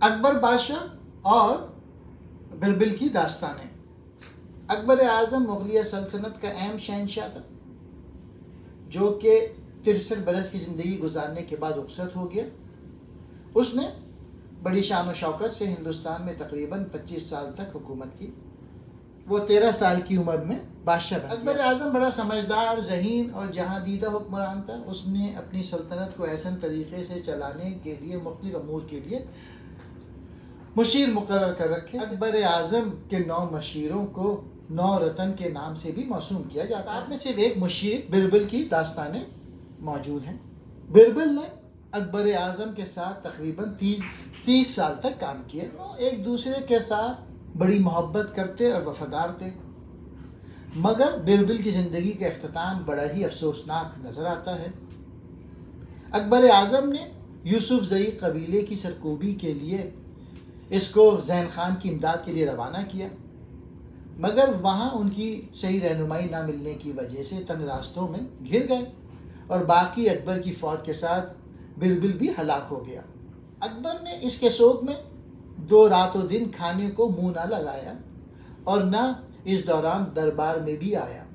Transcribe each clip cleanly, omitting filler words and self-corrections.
अकबर बादशाह और बिरबिल की दास्तानें। अकबर आज़म मुग़लिया सल्तनत का अहम शहंशाह था, जो कि 63 बरस की ज़िंदगी गुजारने के बाद रुखसत हो गया। उसने बड़ी शान व शौकत से हिंदुस्तान में तकरीबन 25 साल तक हुकूमत की। वो 13 साल की उम्र में बादशाह बन गया। अकबर आज़म बड़ा समझदार, ज़हीन और जहांदीदा हुक्मरान था। उसने अपनी सल्तनत को ऐसे तरीके से चलाने के लिए मुख्तलिफ अमूर के लिए मुशीर मुकर्रर कर रखे। अकबर आज़म के 9 मशीरों को 9 रतन के नाम से भी मौसूम किया जाता है। आप में सिर्फ एक मुशीर बिरबिल की दास्तानें मौजूद हैं। बिरबिल ने अकबर आज़म के साथ तकरीबन 30 साल तक काम किया। वो एक दूसरे के साथ बड़ी मोहब्बत करते और वफादार थे, मगर बिरबिल की ज़िंदगी का अख्ताम बड़ा ही अफसोसनाक नज़र आता है। अकबर आज़म ने यूसुफ ज़ई कबीले की सरकोबी के लिए इसको ज़ैन खान की इमदाद के लिए रवाना किया, मगर वहाँ उनकी सही रहनुमाई ना मिलने की वजह से तंग रास्तों में घिर गए और बाकी अकबर की फ़ौज के साथ बिरबिल भी हलाक हो गया। अकबर ने इसके शोक में 2 रातों दिन खाने को मुँह ना लगाया और न इस दौरान दरबार में भी आया।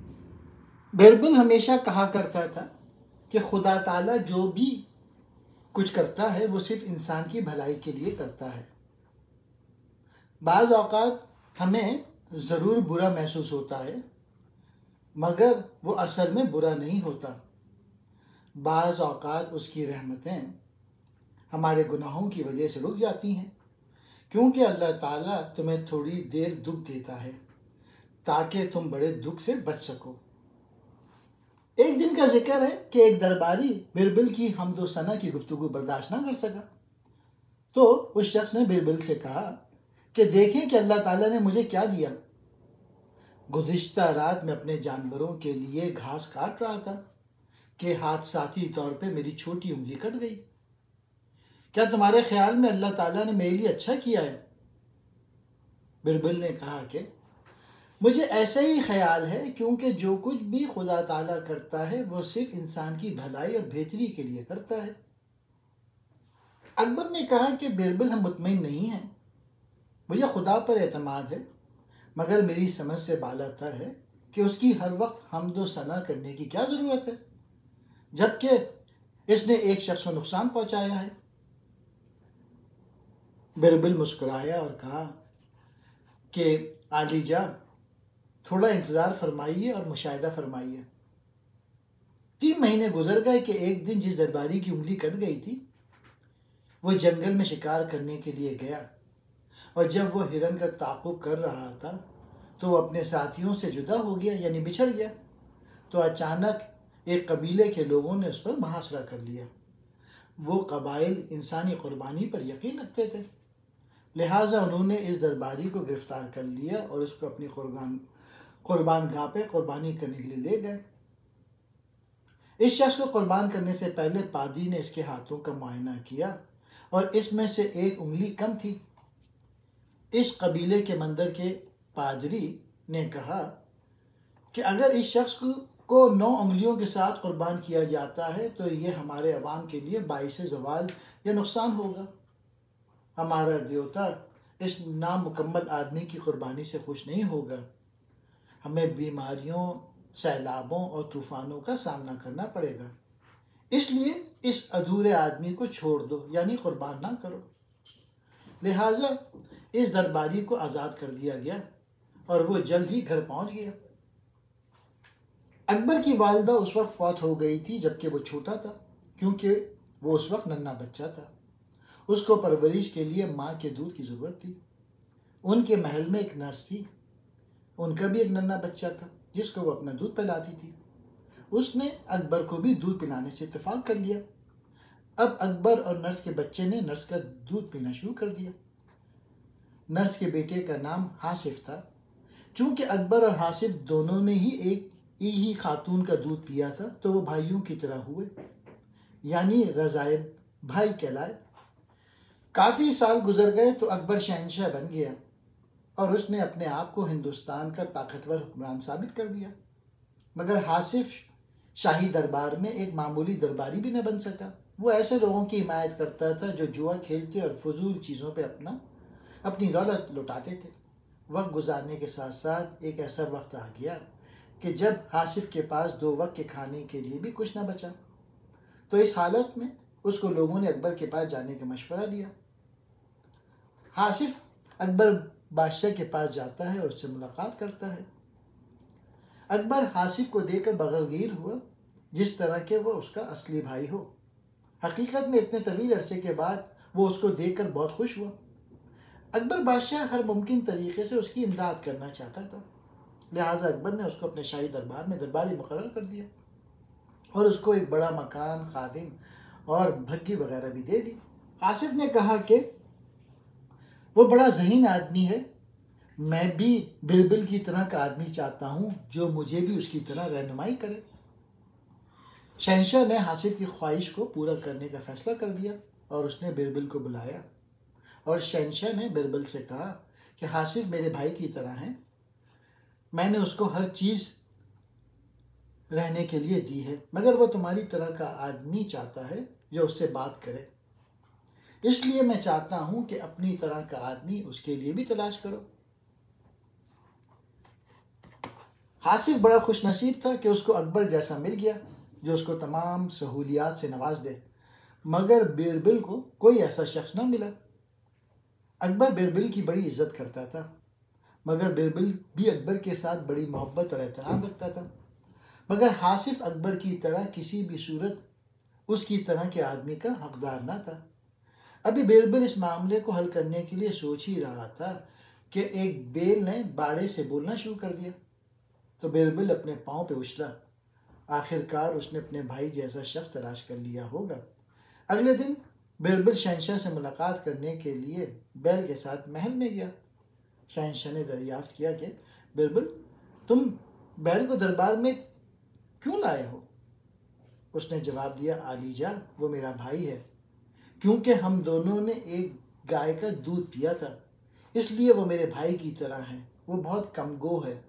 बिरबिल हमेशा कहा करता था कि खुदा ताला जो भी कुछ करता है वो सिर्फ इंसान की भलाई के लिए करता है। बाज़ औक़ात हमें ज़रूर बुरा महसूस होता है, मगर वो असल में बुरा नहीं होता। बाज़ औक़ात उसकी रहमतें हमारे गुनाहों की वजह से रुक जाती हैं, क्योंकि अल्लाह ताला तुम्हें थोड़ी देर दुख देता है ताकि तुम बड़े दुख से बच सको। एक दिन का जिक्र है कि एक दरबारी बिरबिल की हम्दो सना की गुफ्तगू बर्दाश्त ना कर सका, तो उस शख्स ने बिरबिल से कहा कि देखें कि अल्लाह ताला ने मुझे क्या दिया। गुज़िश्ता रात में अपने जानवरों के लिए घास काट रहा था कि हादसाती तौर पे मेरी छोटी उंगली कट गई। क्या तुम्हारे ख्याल में अल्लाह ताला ने मेरे लिए अच्छा किया है? बिरबिल ने कहा कि मुझे ऐसा ही ख्याल है, क्योंकि जो कुछ भी खुदा ताला करता है वो सिर्फ इंसान की भलाई और बेहतरी के लिए करता है। अकबर ने कहा कि बिरबिल, हम मुतमईन नहीं हैं, मुझे खुदा पर एतमाद है, मगर मेरी समझ से बालातर है कि उसकी हर वक्त हम्दो सना करने की क्या ज़रूरत है, जबकि इसने एक शख्स को नुकसान पहुंचाया है। बिरबिल मुस्कुराया और कहा कि आलीजा, थोड़ा इंतज़ार फरमाइए और मुशाहिदा फरमाइए। 3 महीने गुजर गए कि एक दिन जिस दरबारी की उंगली कट गई थी वो जंगल में शिकार करने के लिए गया, और जब वो हिरन का ताक़ुब कर रहा था तो वो अपने साथियों से जुदा हो गया, यानी बिछड़ गया। तो अचानक एक कबीले के लोगों ने उस पर मुहासरा कर लिया। वो कबाइल इंसानी कुर्बानी पर यकीन रखते थे, लिहाजा उन्होंने इस दरबारी को गिरफ्तार कर लिया और उसको अपनी कुर्बान गाह पे कुर्बानी करने के लिए ले गए। इस शख्स को कुर्बान करने से पहले पादी ने इसके हाथों का मुआयना किया और इसमें से एक उंगली कम थी। इस कबीले के मंदिर के पादरी ने कहा कि अगर इस शख्स को 9 उंगलियों के साथ कुर्बान किया जाता है तो ये हमारे अवाम के लिए बाइस ज़वाल या नुकसान होगा। हमारा देवता इस नामुकम्मल आदमी की कुर्बानी से खुश नहीं होगा। हमें बीमारियों, सैलाबों और तूफ़ानों का सामना करना पड़ेगा, इसलिए इस अधूरे आदमी को छोड़ दो, यानी कुर्बान ना करो। लिहाजा इस दरबारी को आज़ाद कर दिया गया और वो जल्द ही घर पहुंच गया। अकबर की वालिदा उस वक्त फौत हो गई थी जबकि वो छोटा था, क्योंकि वो उस वक्त नन्हा बच्चा था। उसको परवरिश के लिए माँ के दूध की ज़रूरत थी। उनके महल में एक नर्स थी, उनका भी एक नन्हा बच्चा था जिसको वो अपना दूध पिलाती थी। उसने अकबर को भी दूध पिलाने से इत्तेफाक कर लिया। अब अकबर और नर्स के बच्चे ने नर्स का दूध पीना शुरू कर दिया। नर्स के बेटे का नाम हासिफ था। चूँकि अकबर और हासिफ दोनों ने ही एक ही खातून का दूध पिया था, तो वो भाइयों की तरह हुए, यानी रज़ाए भाई कहलाए। काफ़ी साल गुजर गए तो अकबर शहंशाह बन गया और उसने अपने आप को हिंदुस्तान का ताकतवर हुक्मरान साबित कर दिया। मगर हासिफ शाही दरबार में एक मामूली दरबारी भी न बन सका। वो ऐसे लोगों की हिमायत करता था जो जुआ खेलते और फजूल चीज़ों पे अपनी दौलत लुटाते थे। वक्त गुजारने के साथ साथ एक ऐसा वक्त आ गया कि जब हासिफ के पास 2 वक्त के खाने के लिए भी कुछ ना बचा। तो इस हालत में उसको लोगों ने अकबर के पास जाने का मशवरा दिया। हासिफ अकबर बादशाह के पास जाता है और उससे मुलाकात करता है। अकबर हासिफ को देखकर बगलगीर हुआ, जिस तरह के वो उसका असली भाई हो। हकीकत में इतने तवील अरसे के बाद वो उसको देखकर बहुत खुश हुआ। अकबर बादशाह हर मुमकिन तरीके से उसकी इमदाद करना चाहता था, लिहाजा अकबर ने उसको अपने शाही दरबार में दरबारी मुकर्रर कर दिया और उसको एक बड़ा मकान, खादिम और भग्गी वगैरह भी दे दी। आसिफ ने कहा कि वो बड़ा ज़हीन आदमी है, मैं भी बिरबिल की तरह का आदमी चाहता हूँ जो मुझे भी उसकी तरह रहनुमाई करे। शहंशाह ने हासिफ की ख्वाहिश को पूरा करने का फैसला कर दिया और उसने बिरबिल को बुलाया और शहंशाह ने बिरबिल से कहा कि हासिफ मेरे भाई की तरह है, मैंने उसको हर चीज़ रहने के लिए दी है, मगर वो तुम्हारी तरह का आदमी चाहता है जो उससे बात करे, इसलिए मैं चाहता हूँ कि अपनी तरह का आदमी उसके लिए भी तलाश करो। हासिफ बड़ा खुश नसीब था कि उसको अकबर जैसा मिल गया जो उसको तमाम सहूलियात से नवाज दे, मगर बिरबिल को कोई ऐसा शख्स ना मिला। अकबर बिरबिल की बड़ी इज्जत करता था, मगर बिरबिल भी अकबर के साथ बड़ी मोहब्बत और एहतराम रखता था, मगर हासिफ अकबर की तरह किसी भी सूरत उसकी तरह के आदमी का हकदार ना था। अभी बिरबिल इस मामले को हल करने के लिए सोच ही रहा था कि एक बेल ने बाड़े से बोलना शुरू कर दिया। तो बिरबिल अपने पाँव पे उछला। आखिरकार उसने अपने भाई जैसा शख्स तलाश कर लिया होगा। अगले दिन बिरबिल शहंशाह से मुलाकात करने के लिए बैल के साथ महल में गया। शहंशाह ने दरियाफ्त किया कि बिरबिल, तुम बैल को दरबार में क्यों लाए हो? उसने जवाब दिया, आलीजा, वो मेरा भाई है, क्योंकि हम दोनों ने एक गाय का दूध पिया था, इसलिए वो मेरे भाई की तरह है। वो बहुत कमगो है,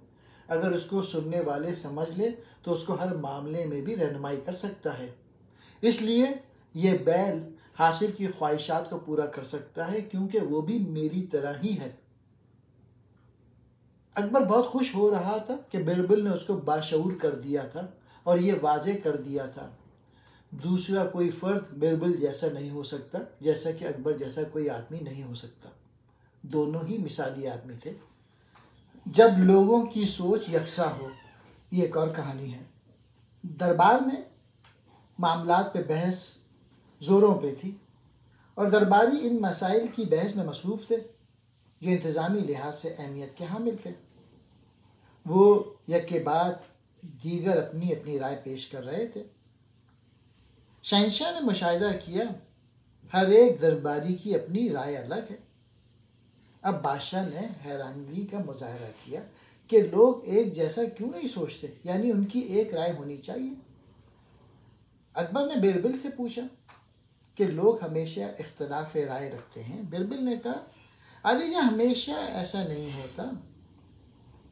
अगर उसको सुनने वाले समझ ले तो उसको हर मामले में भी रहनुमाई कर सकता है, इसलिए ये बैल हासिफ की ख्वाहिशात को पूरा कर सकता है, क्योंकि वो भी मेरी तरह ही है। अकबर बहुत खुश हो रहा था कि बिरबिल ने उसको बाशऊर कर दिया था और ये वाजे कर दिया था दूसरा कोई फ़र्द बिरबिल जैसा नहीं हो सकता, जैसा कि अकबर जैसा कोई आदमी नहीं हो सकता। दोनों ही मिसाली आदमी थे। जब लोगों की सोच यकसा हो, ये एक और कहानी है। दरबार में मामलात पे बहस ज़ोरों पे थी और दरबारी इन मसाइल की बहस में मसरूफ़ थे जो इंतज़ामी लिहाज से अहमियत के हामिल थे। वो एक के बाद दीगर अपनी अपनी राय पेश कर रहे थे। शहंशाह ने मुशाहिदा किया, हर एक दरबारी की अपनी राय अलग है। अब बादशाह ने हैरानगी का मुजाहरा किया कि लोग एक जैसा क्यों नहीं सोचते, यानी उनकी एक राय होनी चाहिए। अकबर ने बिरबिल से पूछा कि लोग हमेशा इख्तलाफ राय रखते हैं। बिरबिल ने कहा, अलीजा, हमेशा ऐसा नहीं होता।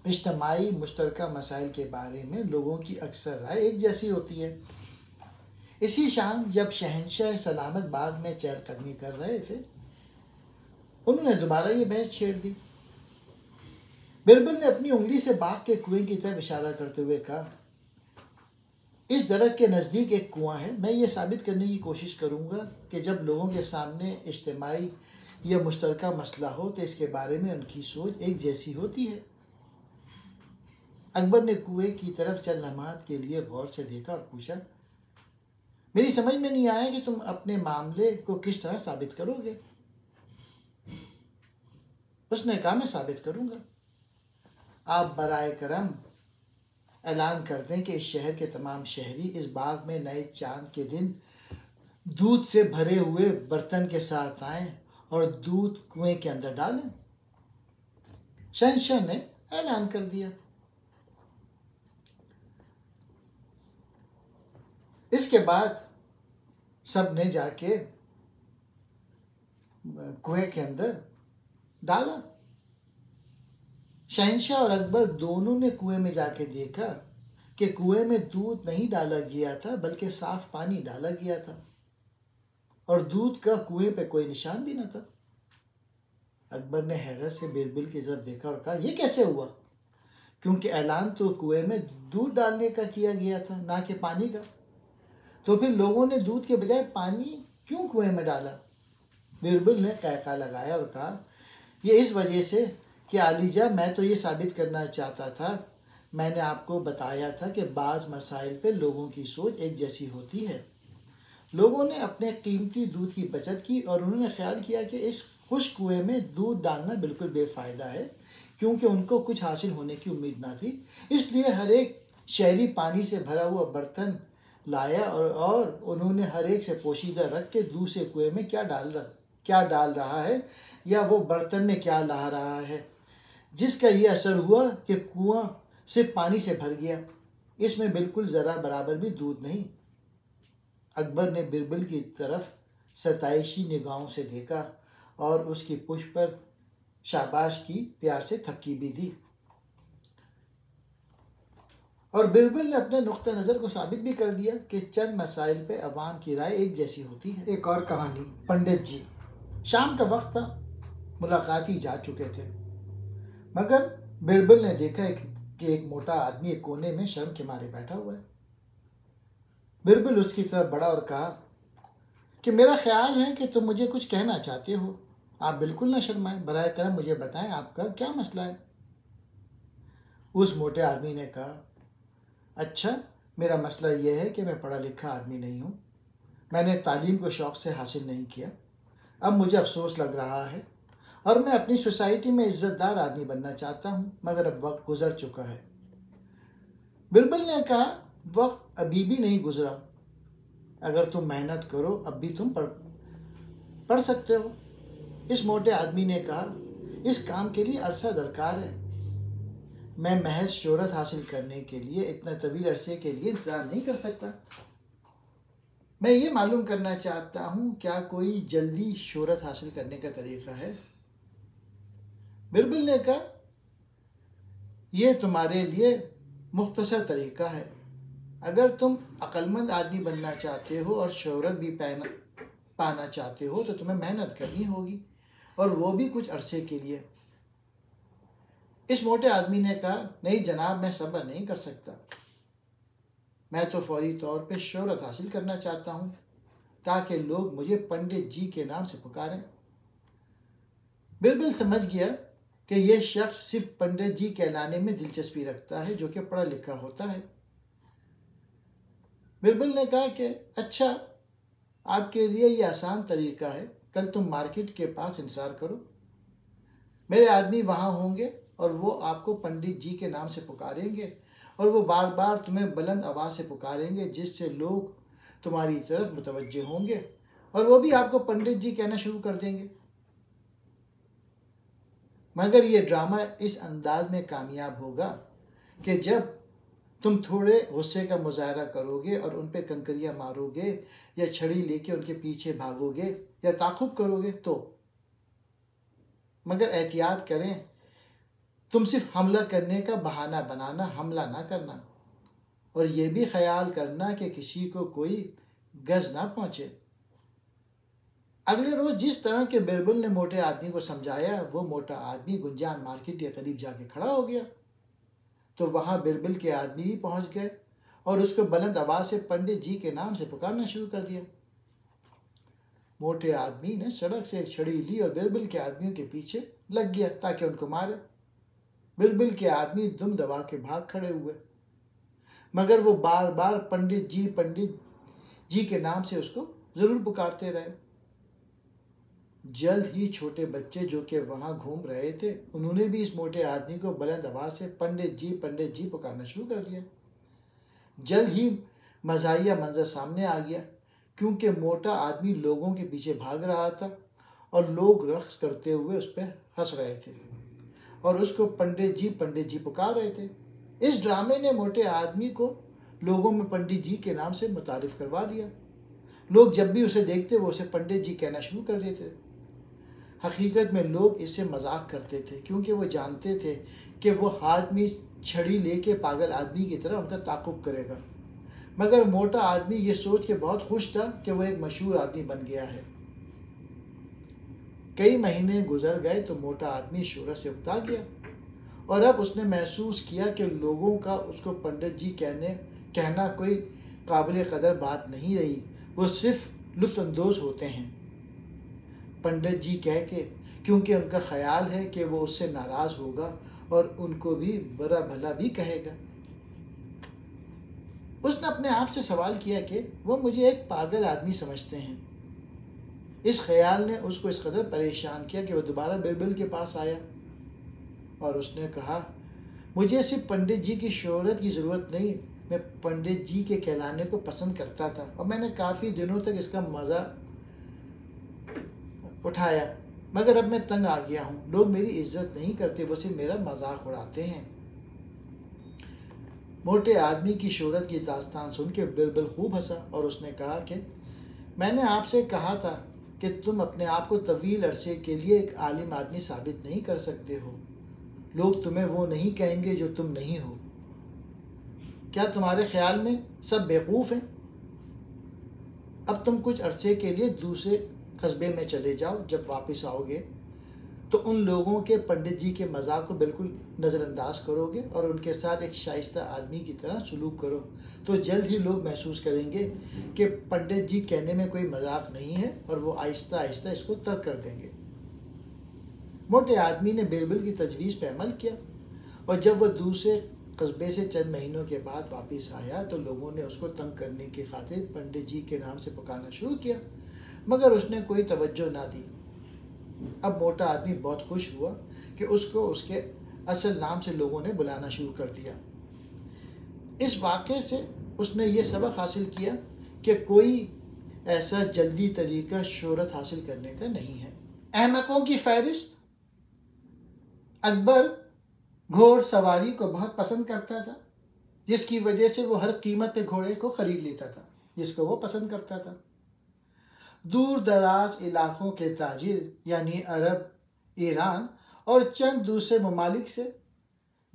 इज्तिमाई मुश्तरका मसाइल के बारे में लोगों की अक्सर राय एक जैसी होती है। इसी शाम जब शहंशाह सलामत बाग में चहलकदमी कर रहे थे, उन्होंने दोबारा ये बहस छेड़ दी। बिरबिल ने अपनी उंगली से बाग के कुएं की तरफ इशारा करते हुए कहा, इस दरख्त के नज़दीक एक कुआं है। मैं ये साबित करने की कोशिश करूँगा कि जब लोगों के सामने इज्तिमाई या मुश्तरका मसला हो तो इसके बारे में उनकी सोच एक जैसी होती है। अकबर ने कुएं की तरफ चंद लम्हात के लिए गौर से देखा और पूछा, मेरी समझ में नहीं आया कि तुम अपने मामले को किस तरह साबित करोगे। उसने कहा, मैं साबित करूंगा। आप बराए करम ऐलान कर दें कि इस शहर के तमाम शहरी इस बाग में नए चांद के दिन दूध से भरे हुए बर्तन के साथ आएं और दूध कुएं के अंदर डालें। शहंशाह ने ऐलान कर दिया। इसके बाद सब ने जाके कुएं के अंदर डाला। शहंशाह और अकबर दोनों ने कुएं में जाके देखा कि कुएं में दूध नहीं डाला गया था, बल्कि साफ पानी डाला गया था। और दूध का कुएं पे कोई निशान भी न था। अकबर ने हैरत से बिरबल की तरफ देखा और कहा, यह कैसे हुआ? क्योंकि ऐलान तो कुएं में दूध डालने का किया गया था, ना कि पानी का। तो फिर लोगों ने दूध के बजाय पानी क्यों कुएं में डाला? बिरबल ने कहका लगाया और कहा, यह इस वजह से कि आलीजा, मैं तो ये साबित करना चाहता था, मैंने आपको बताया था कि बाज़ मसाइल पे लोगों की सोच एक जैसी होती है। लोगों ने अपने कीमती दूध की बचत की और उन्होंने ख्याल किया कि इस खुश कुएं में दूध डालना बिल्कुल बेफ़ायदा है, क्योंकि उनको कुछ हासिल होने की उम्मीद ना थी। इसलिए हर एक शहरी पानी से भरा हुआ बर्तन लाया और उन्होंने हर एक से पोशीदा रख के दूसरे कुएं में क्या डाल रहा है या वो बर्तन में क्या ला रहा है, जिसका ये असर हुआ कि कुआं सिर्फ पानी से भर गया, इसमें बिल्कुल ज़रा बराबर भी दूध नहीं। अकबर ने बिरबल की तरफ सताइशी निगाहों से देखा और उसकी पुष्प पर शाबाश की प्यार से थपकी भी दी। और बिरबल ने अपने नुक्ता नज़र को साबित भी कर दिया कि चंद मसाइल पे अवाम की राय एक जैसी होती है। एक और कहानी, पंडित जी। शाम का वक्त था, मुलाकाती जा चुके थे, मगर बिरबल ने देखा कि एक मोटा आदमी एक कोने में शर्म के मारे बैठा हुआ है। बिरबल उसकी तरफ बढ़ा और कहा कि मेरा ख्याल है कि तुम मुझे कुछ कहना चाहते हो। आप बिल्कुल ना शर्माएं, बराए करम मुझे बताएं आपका क्या मसला है। उस मोटे आदमी ने कहा, अच्छा, मेरा मसला यह है कि मैं पढ़ा लिखा आदमी नहीं हूँ, मैंने तालीम को शौक़ से हासिल नहीं किया। अब मुझे अफसोस लग रहा है और मैं अपनी सोसाइटी में इज़्ज़तदार आदमी बनना चाहता हूँ, मगर अब वक्त गुजर चुका है। बिरबल ने कहा, वक्त अभी भी नहीं गुजरा, अगर तुम मेहनत करो अब भी तुम पढ़ सकते हो। इस मोटे आदमी ने कहा, इस काम के लिए अरसा दरकार है, मैं महज शोहरत हासिल करने के लिए इतना तवील अरसे के लिए इंतज़ार नहीं कर सकता। मैं ये मालूम करना चाहता हूँ, क्या कोई जल्दी शोहरत हासिल करने का तरीक़ा है? बिरबल ने कहा, यह तुम्हारे लिए मुख्तसर तरीक़ा है। अगर तुम अक्लमंद आदमी बनना चाहते हो और शोहरत भी पाना चाहते हो तो तुम्हें मेहनत करनी होगी, और वो भी कुछ अरसे के लिए। इस मोटे आदमी ने कहा, नहीं जनाब, मैं सब्र नहीं कर सकता, मैं तो फौरी तौर पे शोहरत हासिल करना चाहता हूँ ताकि लोग मुझे पंडित जी के नाम से पुकारें। बिरबल समझ गया कि यह शख्स सिर्फ पंडित जी कहलाने में दिलचस्पी रखता है, जो कि पढ़ा लिखा होता है। बिरबल ने कहा कि अच्छा, आपके लिए ये आसान तरीका है, कल तुम मार्केट के पास इंतज़ार करो, मेरे आदमी वहाँ होंगे और वो आपको पंडित जी के नाम से पुकारेंगे, और वो बार बार तुम्हें बुलंद आवाज़ से पुकारेंगे, जिससे लोग तुम्हारी तरफ मुतवज्जे होंगे और वो भी आपको पंडित जी कहना शुरू कर देंगे। मगर ये ड्रामा इस अंदाज में कामयाब होगा कि जब तुम थोड़े गुस्से का मुजाहरा करोगे और उन पे कंकरियाँ मारोगे या छड़ी लेके उनके पीछे भागोगे या ताक़ुब करोगे तो। मगर एहतियात करें, तुम सिर्फ हमला करने का बहाना बनाना, हमला ना करना, और ये भी ख्याल करना कि किसी को कोई गज़ ना पहुँचे। अगले रोज़ जिस तरह के बिरबल ने मोटे आदमी को समझाया, वो मोटा आदमी गुंजान मार्केट के करीब जाके खड़ा हो गया, तो वहाँ बिरबल के आदमी भी पहुँच गए और उसको बुलंद आवाज़ से पंडित जी के नाम से पुकारना शुरू कर दिया। मोटे आदमी ने सड़क से एक छड़ी ली और बिरबल के आदमियों के पीछे लग गया ताकि उनको मारे। बिरबल के आदमी दुम दबा के भाग खड़े हुए, मगर वो बार बार पंडित जी के नाम से उसको ज़रूर पुकारते रहे। जल्द ही छोटे बच्चे जो कि वहाँ घूम रहे थे, उन्होंने भी इस मोटे आदमी को बुलंद आवाज़ से पंडित जी पुकारना शुरू कर दिया। जल्द ही मज़ाहिया मंजर सामने आ गया, क्योंकि मोटा आदमी लोगों के पीछे भाग रहा था और लोग रक़्स करते हुए उस पर हंस रहे थे और उसको पंडित जी पुकार रहे थे। इस ड्रामे ने मोटे आदमी को लोगों में पंडित जी के नाम से मुतारिफ़ करवा दिया। लोग जब भी उसे देखते वो उसे पंडित जी कहना शुरू कर देते। हकीकत में लोग इससे मजाक करते थे, क्योंकि वो जानते थे कि वो हाथ में छड़ी लेके पागल आदमी की तरह उनका ताक़ुब करेगा, मगर मोटा आदमी ये सोच के बहुत खुश था कि वो एक मशहूर आदमी बन गया है। कई महीने गुजर गए तो मोटा आदमी शोहरत से उकता गया और अब उसने महसूस किया कि लोगों का उसको पंडित जी कहना कोई काबिल कदर बात नहीं रही। वो सिर्फ लुत्फ़अंदोज़ होते हैं पंडित जी कह के, क्योंकि उनका ख्याल है कि वो उससे नाराज़ होगा और उनको भी बुरा भला भी कहेगा। उसने अपने आप से सवाल किया कि वो मुझे एक पागल आदमी समझते हैं। इस ख्याल ने उसको इस कदर परेशान किया कि वह दोबारा बिरबल के पास आया और उसने कहा, मुझे सिर्फ पंडित जी की शोहरत की ज़रूरत नहीं, मैं पंडित जी के कहलाने को पसंद करता था और मैंने काफ़ी दिनों तक इसका मज़ा उठाया, मगर अब मैं तंग आ गया हूँ। लोग मेरी इज्जत नहीं करते, वो सिर्फ मेरा मजाक उड़ाते हैं। मोटे आदमी की शोहरत की दास्तान सुन के बिरबल खूब हंसा और उसने कहा कि मैंने आपसे कहा था कि तुम अपने आप को तवील अरसे के लिए एक आलिम आदमी साबित नहीं कर सकते हो। लोग तुम्हें वो नहीं कहेंगे जो तुम नहीं हो। क्या तुम्हारे ख्याल में सब बेवकूफ़ हैं? अब तुम कुछ अरसे के लिए दूसरे कस्बे में चले जाओ। जब वापस आओगे तो उन लोगों के पंडित जी के मजाक को बिल्कुल नज़रअंदाज करोगे और उनके साथ एक शाइस्ता आदमी की तरह सलूक करो, तो जल्द ही लोग महसूस करेंगे कि पंडित जी कहने में कोई मजाक नहीं है और वो आहिस्ता आहिस्ता इसको तर्क कर देंगे। मोटे आदमी ने बिरबल की तजवीज़ पर अमल किया और जब वह दूसरे कस्बे से चंद महीनों के बाद वापस आया तो लोगों ने उसको तंग करने की खातिर पंडित जी के नाम से पुकारना शुरू किया, मगर उसने कोई तवज्जो ना दी। अब मोटा आदमी बहुत खुश हुआ कि उसको उसके असल नाम से लोगों ने बुलाना शुरू कर दिया। इस वाक़े से उसने ये सबक हासिल किया कि कोई ऐसा जल्दी तरीका शोहरत हासिल करने का नहीं है। अहमकों की फहरिस्त। अकबर घोड़ सवारी को बहुत पसंद करता था, जिसकी वजह से वो हर कीमत पे घोड़े को ख़रीद लेता था जिसको वो पसंद करता था। दूर दराज इलाक़ों के ताजिर यानी अरब, ईरान और चंद दूसरे ममालिक से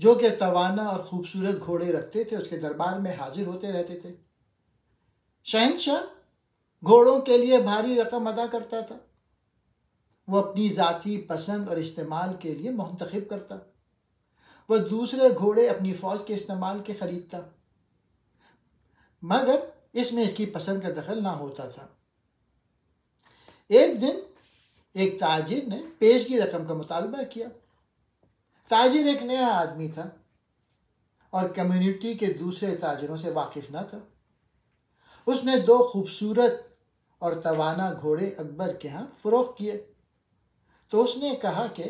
जो कि तवाना और ख़ूबसूरत घोड़े रखते थे उसके दरबार में हाजिर होते रहते थे। शहंशाह घोड़ों के लिए भारी रकम अदा करता था। वो अपनी ज़ाती पसंद और इस्तेमाल के लिए मुंतखब करता। वह दूसरे घोड़े अपनी फ़ौज के इस्तेमाल के ख़रीदता, मगर इसमें इसकी पसंद का दखल ना होता था। एक दिन एक ताजिर ने पेशगी रकम का मुतालबा किया। ताजिर एक नया आदमी था और कम्युनिटी के दूसरे ताजिरों से वाकिफ न था। उसने 2 खूबसूरत और तवाना घोड़े अकबर के यहाँ फ़रोख्त किए तो उसने कहा कि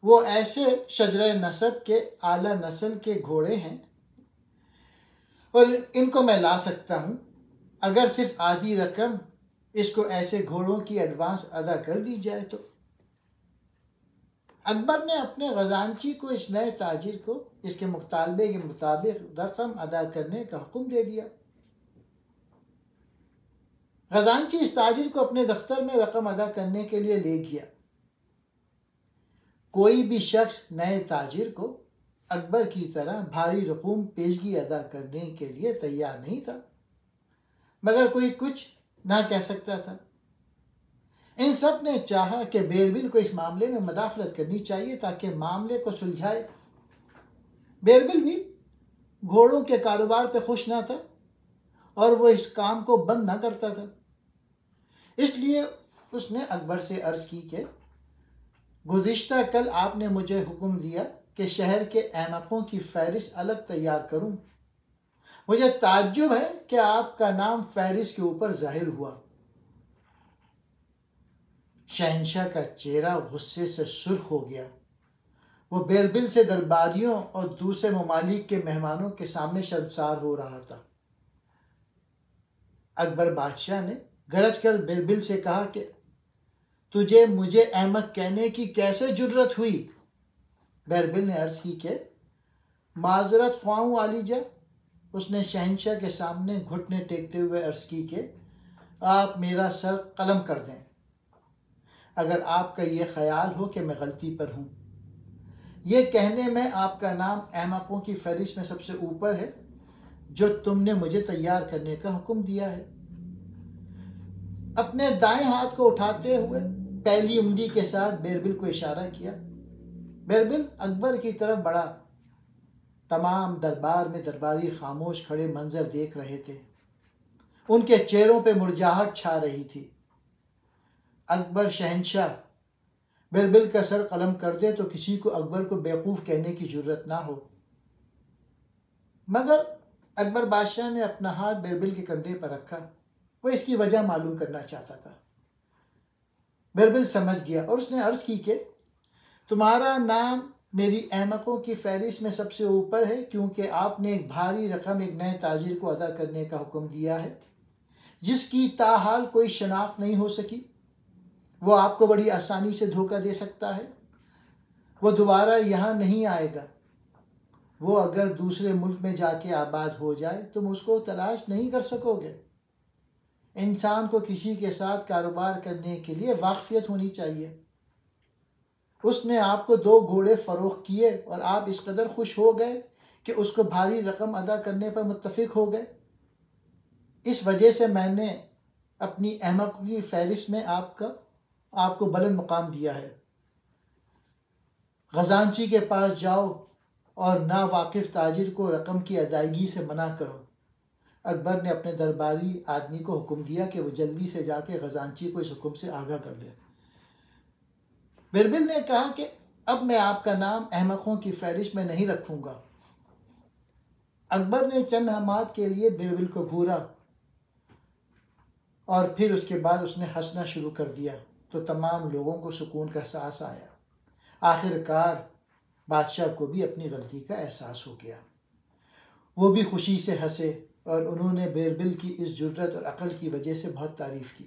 वो ऐसे शजरे नसब के आला नस्ल के घोड़े हैं और इनको मैं ला सकता हूँ अगर सिर्फ आधी रकम इसको ऐसे घोड़ों की एडवांस अदा कर दी जाए तो। अकबर ने अपने खजांची को इस नए ताजिर को इसके मुतालबे के मुताबिक रकम अदा करने का हुक्म दे दिया। खजांची इस ताजिर को अपने दफ्तर में रकम अदा करने के लिए ले गया। कोई भी शख्स नए ताजिर को अकबर की तरह भारी रकूम पेशगी अदा करने के लिए तैयार नहीं था, मगर कोई कुछ ना कह सकता था। इन सब ने चाहा कि बिरबल को इस मामले में मदाखलत करनी चाहिए ताकि मामले को सुलझाए। बिरबल भी घोड़ों के कारोबार पर खुश ना था और वो इस काम को बंद ना करता था। इसलिए उसने अकबर से अर्ज़ की कि गुज़िश्ता कल आपने मुझे हुक्म दिया कि शहर के अहमकों की फहरिस्त अलग तैयार करूं। मुझे ताज्जुब है कि आपका नाम फहरिस्त के ऊपर जाहिर हुआ। शहंशाह का चेहरा गुस्से से सुर्ख हो गया। वो बिरबल से दरबारियों और दूसरे ममालिक के मेहमानों के सामने शर्मसार हो रहा था। अकबर बादशाह ने गरज कर बिरबल से कहा कि तुझे मुझे अहमक कहने की कैसे जुर्रत हुई? बिरबल ने अर्ज़ की कि माजरत ख्वाह हूँ आलीजा। उसने शहंशाह के सामने घुटने टेकते हुए अर्ज़ की कि आप मेरा सर कलम कर दें अगर आपका ये ख्याल हो कि मैं गलती पर हूँ। ये कहने में आपका नाम अहमकों की फहरिस्त में सबसे ऊपर है, जो तुमने मुझे तैयार करने का हुक्म दिया है। अपने दाएं हाथ को उठाते हुए पहली उंगली के साथ बिरबिल को इशारा किया। बिरबिल अकबर की तरफ बढ़ा। तमाम दरबार में दरबारी खामोश खड़े मंजर देख रहे थे। उनके चेहरों पे मुरझाहट छा रही थी। अकबर शहंशाह बिरबिल का सर कलम कर दे तो किसी को अकबर को बेवकूफ़ कहने की जरूरत ना हो। मगर अकबर बादशाह ने अपना हाथ बिरबिल के कंधे पर रखा। वो इसकी वजह मालूम करना चाहता था। बिरबिल समझ गया और उसने अर्ज़ की कि तुम्हारा नाम मेरी अहमकों की फहरिस्त में सबसे ऊपर है, क्योंकि आपने एक भारी रकम एक नए ताजिर को अदा करने का हुक्म दिया है जिसकी ताहाल कोई शनाख्त नहीं हो सकी। वो आपको बड़ी आसानी से धोखा दे सकता है। वो दोबारा यहाँ नहीं आएगा। वो अगर दूसरे मुल्क में जाके आबाद हो जाए तुम उसको तलाश नहीं कर सकोगे। इंसान को किसी के साथ कारोबार करने के लिए वाकफियत होनी चाहिए। उसने आपको 2 घोड़े फ़रोख्त किए और आप इस कदर खुश हो गए कि उसको भारी रकम अदा करने पर मुत्तफिक हो गए। इस वजह से मैंने अपनी अहमकों की फहरिस्त में आपको बुलंद मुकाम दिया है। ख़जानची के पास जाओ और नावाकिफ़ ताजिर को रकम की अदायगी से मना करो। अकबर ने अपने दरबारी आदमी को हुक्म दिया कि वो जल्दी से जाके ख़जानची को इस हुक्म से आगाह कर दे। बिरबिल ने कहा कि अब मैं आपका नाम अहमकों की फहरिस्त में नहीं रखूँगा। अकबर ने चंद लम्हात के लिए बिरबिल को घूरा और फिर उसके बाद उसने हंसना शुरू कर दिया तो तमाम लोगों को सुकून का एहसास आया। आखिरकार बादशाह को भी अपनी गलती का एहसास हो गया। वो भी खुशी से हंसे और उन्होंने बिरबिल की इस जुर्रत और अक्ल की वजह से बहुत तारीफ़ की।